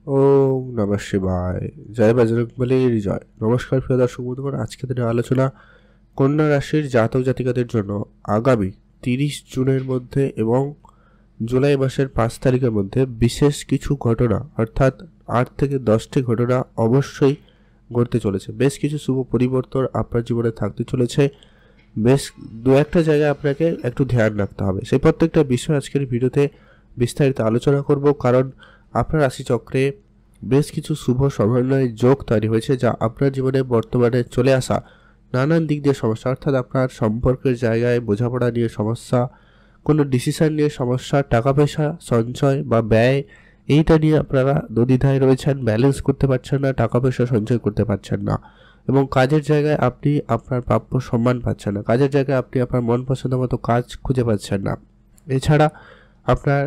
ওম নমঃ শিবায়। জয় বজরংবলীর জয়। নমস্কার প্রিয় দর্শক বন্ধুগণ, আজকে দিনের আলোচনা কন্যা রাশির জাতক জাতিকাদের জন্য আগামী 30 জুনের মধ্যে এবং জুলাই মাসের 5 তারিখের মধ্যে বিশেষ কিছু ঘটনা, অর্থাৎ 8 থেকে 10টি ঘটনা অবশ্যই ঘটতে চলেছে। বেশ কিছু শুভ পরিবর্তন আপনার জীবনে থাকতে চলেছে। বেশ দু একটা জায়গায় আপনাকে একটু ধ্যান রাখতে হবে। সেই প্রত্যেকটা বিষয় আজকের ভিডিওতে বিস্তারিত আলোচনা করব, কারণ আপনার রাশিচক্রে বেশ কিছু শুভ সমন্বয়ের যোগ তৈরি হয়েছে, যা আপনার জীবনে বর্তমানে চলে আসা নানান দিক দিয়ে সমস্যা, অর্থাৎ আপনার সম্পর্কের জায়গায় বোঝাপড়া নিয়ে সমস্যা, কোনো ডিসিশন নিয়ে সমস্যা, টাকা পয়সা সঞ্চয় বা ব্যয়, এইটা নিয়ে আপনারা দ্বিধায় রয়েছেন, ব্যালেন্স করতে পারছেন না, টাকা পয়সা সঞ্চয় করতে পারছেন না, এবং কাজের জায়গায় আপনি আপনার প্রাপ্য সম্মান পাচ্ছেন না, কাজের জায়গায় আপনি আপনার মন পছন্দ মতো কাজ খুঁজে পাচ্ছেন না। এছাড়া আপনার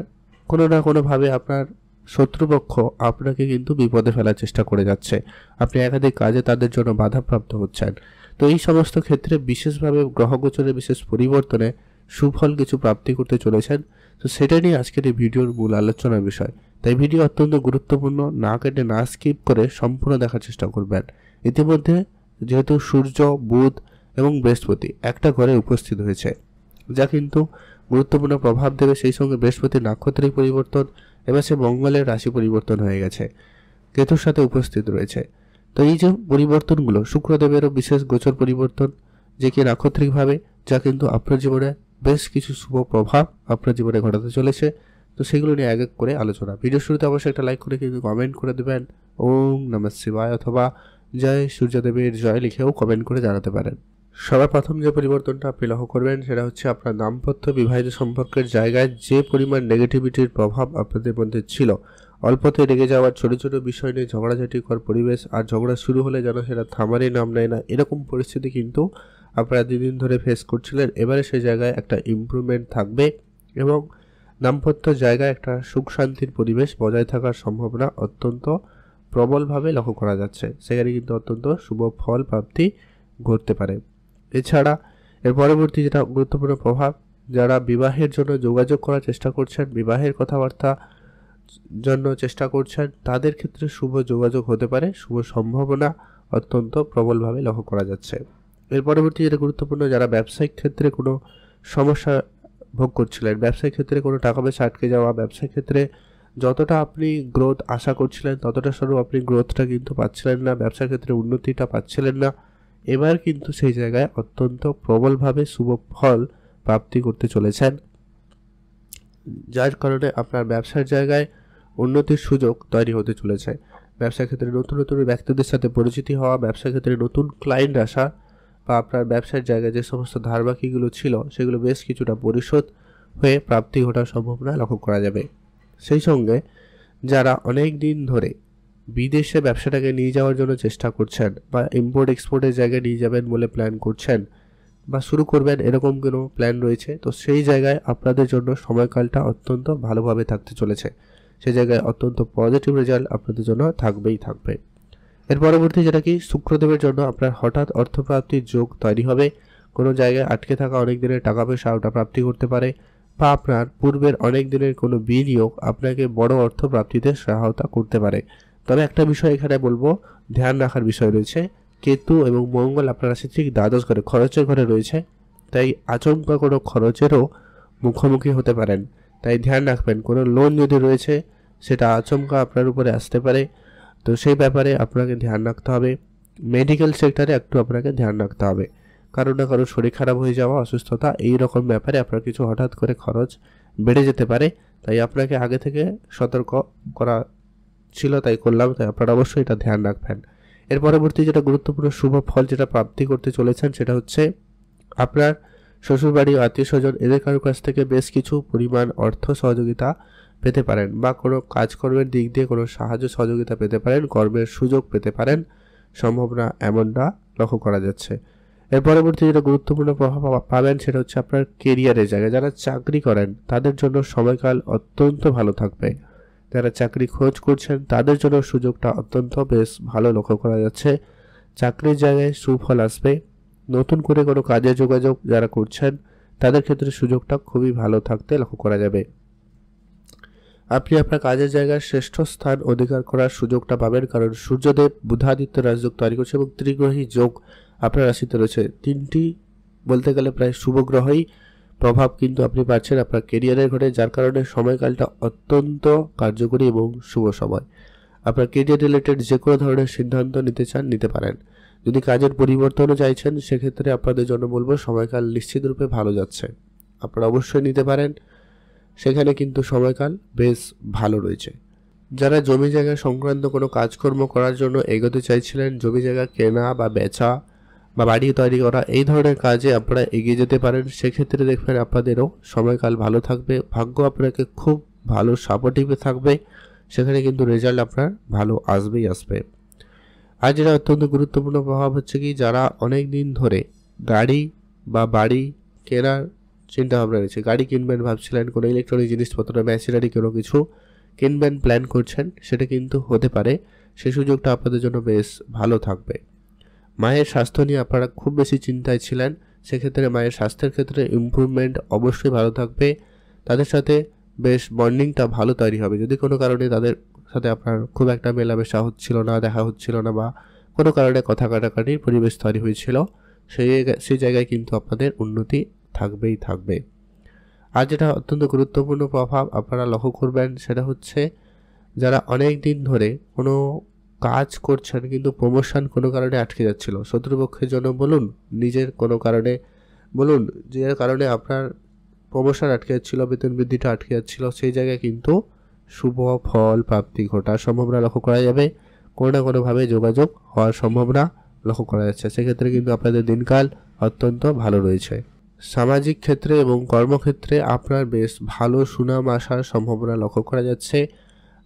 কোনো না কোনোভাবে আপনার শত্রুপক্ষ আপনাকে কিন্তু বিপদে ফেলার চেষ্টা করে যাচ্ছে, আপনি একাধিক কাজে তাদের জন্য বাধাপ্রাপ্ত হচ্ছেন। তো এই সমস্ত ক্ষেত্রে বিশেষভাবে গ্রহগোচরের বিশেষ পরিবর্তনে সুফল কিছু প্রাপ্তি করতে চলেছেন। তো সেটা নিয়ে আজকের এই ভিডিওর মূল আলোচনার বিষয়। তাই ভিডিও অত্যন্ত গুরুত্বপূর্ণ, না কেটে না স্কিপ করে সম্পূর্ণ দেখার চেষ্টা করবেন। ইতিমধ্যে যেহেতু সূর্য, বুধ এবং বৃহস্পতি একটা ঘরে উপস্থিত হয়েছে, যা কিন্তু গুরুত্বপূর্ণ প্রভাব দেবে। সেই সঙ্গে বৃহস্পতির নাক্ষত্রিক পরিবর্তন, এবার সে মঙ্গলের রাশি পরিবর্তন হয়ে গেছে, কেতুর সাথে উপস্থিত রয়েছে। তো এই যে পরিবর্তনগুলো, শুক্রদেবেরও বিশেষ গোচর পরিবর্তন, যে কি নাক্ষত্রিকভাবে, যা কিন্তু আপনার জীবনে বেশ কিছু শুভ প্রভাব আপনার জীবনে ঘটাতে চলেছে। তো সেগুলো নিয়ে এক এক করে আলোচনা। ভিডিও শুরুতে অবশ্যই একটা লাইক করে কিন্তু কমেন্ট করে দেবেন ওম নমঃ শিবায় অথবা জয় সূর্যদেবের জয় লিখেও কমেন্ট করে জানাতে পারেন। সবার প্রথম যে পরিবর্তনটা আপনি লক্ষ্য করবেন সেটা হচ্ছে আপনার দাম্পত্য বিবাহিত সম্পর্কের জায়গায় যে পরিমাণ নেগেটিভিটির প্রভাব আপনাদের মধ্যে ছিল, অল্পতে রেগে যাওয়ার, ছোট ছোট বিষয় নিয়ে ঝগড়াঝাটিকর পরিবেশ, আর ঝগড়া শুরু হলে যেন সেটা থামারই নাম নেয় না, এরকম পরিস্থিতি কিন্তু আপনারা দুদিন ধরে ফেস করছিলেন। এবারে সেই জায়গায় একটা ইমপ্রুভমেন্ট থাকবে এবং দাম্পত্য জায়গায় একটা সুখ শান্তির পরিবেশ বজায় থাকার সম্ভাবনা অত্যন্ত প্রবলভাবে লক্ষ্য করা যাচ্ছে। সেখানে কিন্তু অত্যন্ত শুভ ফল প্রাপ্তি ঘটতে পারে। এছাড়া এর পরবর্তী যেটা গুরুত্বপূর্ণ প্রভাব, যারা বিবাহের জন্য যোগাযোগ করার চেষ্টা করছেন, বিবাহের কথাবার্তা জন্য চেষ্টা করছেন, তাদের ক্ষেত্রে শুভ যোগাযোগ হতে পারে, শুভ সম্ভাবনা অত্যন্ত প্রবলভাবে লক্ষ্য করা যাচ্ছে। এর পরবর্তী যেটা গুরুত্বপূর্ণ, যারা ব্যবসায়িক ক্ষেত্রে কোনো সমস্যা ভোগ করছিলেন, ব্যবসায়িক ক্ষেত্রে কোনো টাকা পয়সা আটকে যাওয়া, ব্যবসায়িক ক্ষেত্রে যতটা আপনি গ্রোথ আশা করছিলেন ততটা স্বরূপ আপনি গ্রোথটা কিন্তু পাচ্ছিলেন না, ব্যবসার ক্ষেত্রে উন্নতিটা পাচ্ছিলেন না, এবার কিন্তু সেই জায়গায় অত্যন্ত প্রবলভাবে শুভ ফল প্রাপ্তি করতে চলেছেন, যার কারণে আপনার ব্যবসার জায়গায় উন্নতির সুযোগ তৈরি হতে চলেছে। ব্যবসার ক্ষেত্রে নতুন নতুন ব্যক্তিদের সাথে পরিচিতি হওয়া, ব্যবসার ক্ষেত্রে নতুন ক্লায়েন্ট আসা, বা আপনার ব্যবসার জায়গায় যে সমস্ত ধারবাকিগুলো ছিল সেগুলো বেশ কিছুটা পরিশোধ হয়ে প্রাপ্তি ঘটার সম্ভাবনা লক্ষ্য করা যাবে। সেই সঙ্গে যারা অনেক দিন ধরে বিদেশে ব্যবসাটাকে নিয়ে যাওয়ার জন্য চেষ্টা করছেন বা ইম্পোর্ট এক্সপোর্টের জায়গায় নিয়ে যাবেন বলে প্ল্যান করছেন বা শুরু করবেন, এরকম কোনো প্ল্যান রয়েছে, তো সেই জায়গায় আপনাদের জন্য সময়কালটা অত্যন্ত ভালোভাবে থাকতে চলেছে। সেই জায়গায় অত্যন্ত পজিটিভ রেজাল্ট আপনাদের জন্য থাকবেই থাকবে। এর পরবর্তী যেটা কি, শুক্রদেবের জন্য আপনার হঠাৎ অর্থপ্রাপ্তির যোগ তৈরি হবে। কোনো জায়গায় আটকে থাকা অনেক দিনের টাকা পয়সা ওটা প্রাপ্তি করতে পারে, বা আপনার পূর্বের অনেক দিনের কোনো বিনিয়োগ আপনাকে বড় অর্থ প্রাপ্তিতে সহায়তা করতে পারে। তবে একটা বিষয় এখানে বলবো, ধ্যান রাখার বিষয় রয়েছে, কেতু এবং মঙ্গল আপনার রাশি ঠিক দ্বাদশ ঘরে, খরচের ঘরে রয়েছে, তাই আচমকা কোনো খরচেরও মুখোমুখি হতে পারেন। তাই ধ্যান রাখবেন, কোনো লোন যদি রয়েছে সেটা আচমকা আপনার উপরে আসতে পারে, তো সেই ব্যাপারে আপনাকে ধ্যান রাখতে হবে। মেডিকেল সেক্টরে একটু আপনাকে ধ্যান রাখতে হবে, কারো না কারো শরীর খারাপ হয়ে যাওয়া, অসুস্থতা, এই রকম ব্যাপারে আপনার কিছু হঠাৎ করে খরচ বেড়ে যেতে পারে। তাই আপনাকে আগে থেকে সতর্ক করা ছিল, তাই করলাম, তাই আপনারা অবশ্যই এটা ধ্যান রাখবেন। এর পরবর্তী যেটা গুরুত্বপূর্ণ শুভ ফল যেটা প্রাপ্তি করতে চলেছেন সেটা হচ্ছে আপনার শ্বশুরবাড়ি, আত্মীয় স্বজন, এদের কারোর কাছ থেকে বেশ কিছু পরিমাণ অর্থ সহযোগিতা পেতে পারেন, বা কোনো কাজকর্মের দিক দিয়ে কোনো সাহায্য সহযোগিতা পেতে পারেন, কর্মের সুযোগ পেতে পারেন, সম্ভাবনা এমনটা লক্ষ্য করা যাচ্ছে। এর পরবর্তী যেটা গুরুত্বপূর্ণ প্রভাব পাবেন সেটা হচ্ছে আপনার কেরিয়ারের জায়গায়, যারা চাকরি করেন তাদের জন্য সময়কাল অত্যন্ত ভালো থাকবে। যারা চাকরি খোঁজ করছেন তাদের জন্য সুযোগটা অত্যন্ত বেশ ভালো লক্ষ্য করা যাচ্ছে। চাকরির জায়গায় সুফল আসবে। নতুন করে কোনো কাজে যোগাযোগ যারা করছেন তাদের ক্ষেত্রে সুযোগটা খুবই ভালো থাকতে লক্ষ্য করা যাবে। আপনি আপনার কাজের জায়গায় শ্রেষ্ঠ স্থান অধিকার করার সুযোগটা পাবেন, কারণ সূর্যদেব বুধাদিত্য রাজযোগ তৈরি করছে এবং ত্রিগ্রহী যোগ আপনার রাশিতে রয়েছে। তিনটি বলতে গেলে প্রায় শুভ গ্রহই প্রভাব কিন্তু আপনি পাচ্ছেন আপনার কেরিয়ারের ঘরে, যার কারণে সময়কালটা অত্যন্ত কার্যকরী এবং শুভ সময়। আপনার কেরিয়ার রিলেটেড যে কোনো ধরনের সিদ্ধান্ত নিতে চান নিতে পারেন। যদি কাজের পরিবর্তনও চাইছেন সেক্ষেত্রে আপনাদের জন্য বলবো সময়কাল নিশ্চিত রূপে ভালো যাচ্ছে, আপনারা অবশ্যই নিতে পারেন, সেখানে কিন্তু সময়কাল বেশ ভালো রয়েছে। যারা জমি জায়গা সংক্রান্ত কোনো কাজকর্ম করার জন্য এগোতে চাইছিলেন, জমি জায়গা কেনা বা বেচা বা বাড়ি তৈরি করা এই ধরনের কাজে আপনারা এগিয়ে যেতে পারেন, সেক্ষেত্রে দেখবেন আপনাদেরও সময়কাল ভালো থাকবে, ভাগ্য আপনাকে খুব ভালো সাপোর্টিভে থাকবে, সেখানে কিন্তু রেজাল্ট আপনার ভালো আসবেই আসবে। আর যেটা অত্যন্ত গুরুত্বপূর্ণ প্রভাব হচ্ছে কি, যারা অনেক দিন ধরে গাড়ি বা বাড়ি কেনার চিন্তা ভাবনা রয়েছে, গাড়ি কিনবেন ভাবছিলেন, কোনো ইলেকট্রনিক জিনিসপত্র মেশিনারি কোনো কিছু কিনবেন প্ল্যান করছেন, সেটা কিন্তু হতে পারে, সেই সুযোগটা আপনাদের জন্য বেশ ভালো থাকবে। মায়ের স্বাস্থ্য নিয়ে আপনারা খুব বেশি চিন্তায় ছিলেন, সেক্ষেত্রে মায়ের স্বাস্থ্যের ক্ষেত্রে ইমপ্রুভমেন্ট অবশ্যই ভালো থাকবে, তাদের সাথে বেশ বন্ডিংটা ভালো তৈরি হবে। যদি কোনো কারণে তাদের সাথে আপনার খুব একটা মেলামেশা হচ্ছিল না, দেখা হচ্ছিল না, বা কোনো কারণে কথা কাটাকাটির পরিবেশ তৈরি হয়েছিল, সেই জায়গায় কিন্তু আপনাদের উন্নতি থাকবেই থাকবে। আর যেটা অত্যন্ত গুরুত্বপূর্ণ প্রভাব আপনারা লক্ষ্য করবেন সেটা হচ্ছে, যারা অনেক দিন ধরে কোনো কাজ করছেন কিন্তু প্রমোশন কোনো কারণে আটকে যাচ্ছিল, শত্রুপক্ষের জন্য বলুন, নিজের কোনো কারণে বলুন, যে কারণে আপনার প্রমোশন আটকে যাচ্ছিল, বেতন বৃদ্ধিটা আটকে যাচ্ছিল, সেই জায়গায় কিন্তু শুভ ফল প্রাপ্তি ঘটার সম্ভাবনা লক্ষ্য করা যাবে, কোনো না কোনোভাবে যোগাযোগ হওয়ার সম্ভাবনা লক্ষ্য করা যাচ্ছে, সেক্ষেত্রে কিন্তু আপনাদের দিনকাল অত্যন্ত ভালো রয়েছে। সামাজিক ক্ষেত্রে এবং কর্মক্ষেত্রে আপনার বেশ ভালো সুনাম আসার সম্ভাবনা লক্ষ্য করা যাচ্ছে।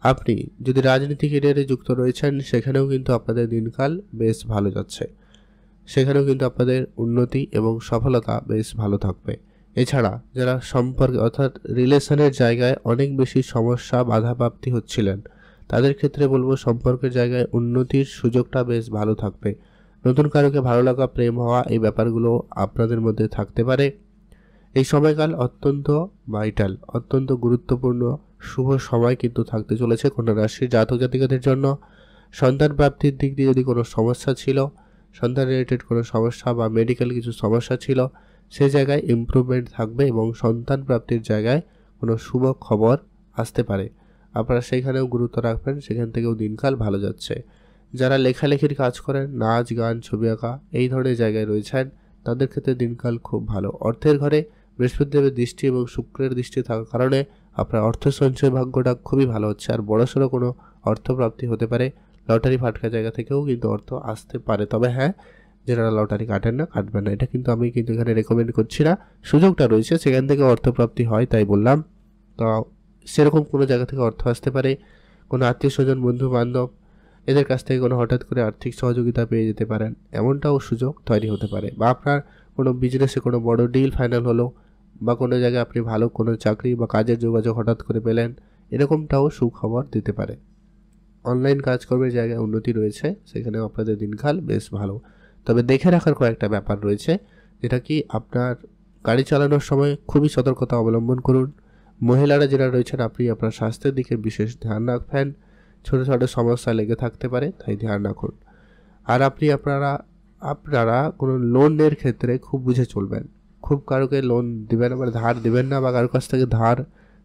আপনি যদি রাজনীতি ক্যারিয়ারে যুক্ত রয়েছেন সেখানেও কিন্তু আপনাদের দিনকাল বেশ ভালো যাচ্ছে, সেখানেও কিন্তু আপনাদের উন্নতি এবং সফলতা বেশ ভালো থাকবে। এছাড়া যারা সম্পর্কে অর্থাৎ রিলেশনের জায়গায় অনেক বেশি সমস্যা বাধাপ্রাপ্তি হচ্ছিলেন, তাদের ক্ষেত্রে বলবো সম্পর্কের জায়গায় উন্নতির সুযোগটা বেশ ভালো থাকবে। নতুন কারোকে ভালো লাগা, প্রেম হওয়া, এই ব্যাপারগুলো আপনাদের মধ্যে থাকতে পারে। এই সময়কাল অত্যন্ত ভাইটাল, অত্যন্ত গুরুত্বপূর্ণ শুভ সময় কিন্তু থাকতে চলেছে কন্যা রাশির জাতক জাতিকাদের জন্য। সন্তান প্রাপ্তির দিক দিয়ে যদি কোনো সমস্যা ছিল, সন্তান রিলেটেড কোনো সমস্যা বা মেডিকেল কিছু সমস্যা ছিল, সে জায়গায় ইমপ্রুভমেন্ট থাকবে এবং সন্তান প্রাপ্তির জায়গায় কোনো শুভ খবর আসতে পারে, আপনারা সেইখানেও গুরুত্ব রাখবেন, সেখান থেকেও দিনকাল ভালো যাচ্ছে। যারা লেখালেখির কাজ করেন, নাচ গান ছবি আঁকা এই ধরনের জায়গায় রয়েছেন, তাদের ক্ষেত্রে দিনকাল খুব ভালো। অর্থের ঘরে বৃহস্পতিদেবের দৃষ্টি এবং শুক্রের দৃষ্টি থাকার কারণে আপনার অর্থ সঞ্চয় ভাগ্যটা খুবই ভালো হচ্ছে, আর বড়সড় কোনো অর্থপ্রাপ্তি হতে পারে, লটারি ফাটকা জায়গা থেকেও কিন্তু অর্থ আসতে পারে। তবে হ্যাঁ, যারা লটারি কাটেন না, কাটবেন না, এটা কিন্তু আমি কিন্তু এখানে রেকমেন্ড করছি না, সুযোগটা রয়েছে সেখান থেকে অর্থপ্রাপ্তি হয় তাই বললাম। তো সেরকম কোনো জায়গা থেকে অর্থ আসতে পারে, কোনো আত্মীয় স্বজন বন্ধু বান্ধব এদের কাছ থেকে কোনো হঠাৎ করে আর্থিক সহযোগিতা পেয়ে যেতে পারেন, এমনটাও সুযোগ তৈরি হতে পারে। বা আপনার কোনো বিজনেসে কোনো বড় ডিল ফাইনাল হলো, বা কোনো জায়গায় আপনি ভালো কোনো চাকরি বা কাজের যোগাযোগ হঠাৎ করে পেলেন, এরকমটাও সুখবর দিতে পারে। অনলাইন কাজকর্মের জায়গায় উন্নতি রয়েছে, সেখানেও আপনাদের দিনকাল বেশ ভালো। তবে দেখে রাখার কয়েকটা ব্যাপার রয়েছে, যেটা কি আপনার গাড়ি চালানোর সময় খুবই সতর্কতা অবলম্বন করুন। মহিলারা যারা রয়েছেন, আপনি আপনার স্বাস্থ্যের দিকে বিশেষ ধ্যান রাখবেন, ছোটো ছোটো সমস্যা লেগে থাকতে পারে, তাই ধ্যান রাখুন। আর আপনারা কোনো লোনের ক্ষেত্রে খুব বুঝে চলবেন, খুব কারোকে লোন দিবেন আবার ধার দিবেন না, বা কারোর কাছ থেকে ধার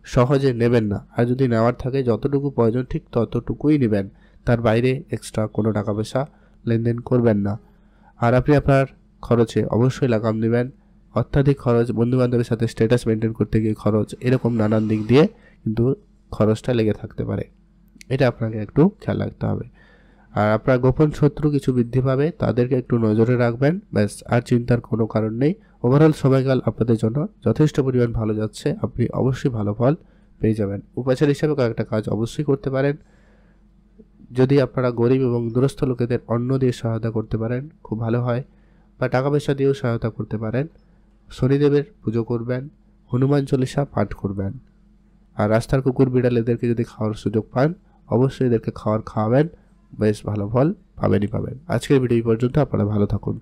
সহজে নেবেন না। আর যদি নেওয়ার থাকে যতটুকু প্রয়োজন ঠিক ততটুকুই নেবেন, তার বাইরে এক্সট্রা কোনো টাকা পয়সা লেনদেন করবেন না। আর আপনি আপনার খরচে অবশ্যই লাগাম দেবেন, অত্যাধিক খরচ, বন্ধুবান্ধবের সাথে স্ট্যাটাস মেনটেন করতে গিয়ে খরচ, এরকম নানান দিক দিয়ে কিন্তু খরচটা লেগে থাকতে পারে, এটা আপনাকে একটু খেয়াল রাখতে হবে। আর আপনার গোপন শত্রু কিছু বৃদ্ধি পাবে, তাদেরকে একটু নজরে রাখবেন, ব্যাস, আর চিন্তার কোনো কারণ নেই। ওভারঅল সময়কাল আপনাদের জন্য যথেষ্ট পরিমাণ ভালো যাচ্ছে, আপনি অবশ্যই ভালো ফল পেয়ে যাবেন। উপাচার হিসাবে কয়েকটা কাজ অবশ্যই করতে পারেন, যদি আপনারা গরিব এবং দুরস্থ লোকেদের অন্ন দিয়ে সহায়তা করতে পারেন খুব ভালো হয়, বা টাকা পয়সা দিয়েও সহায়তা করতে পারেন। শনিদেবের পুজো করবেন, হনুমান চল্লিশা পাঠ করবেন। আর রাস্তার কুকুর বিড়াল এদেরকে যদি খাওয়ার সুযোগ পান, অবশ্যই এদেরকে খাওয়াবেন, বেশ ভালো ফল পাবেনই পাবেন। আজকের ভিডিও পর্যন্ত, আপনারা ভালো থাকুন।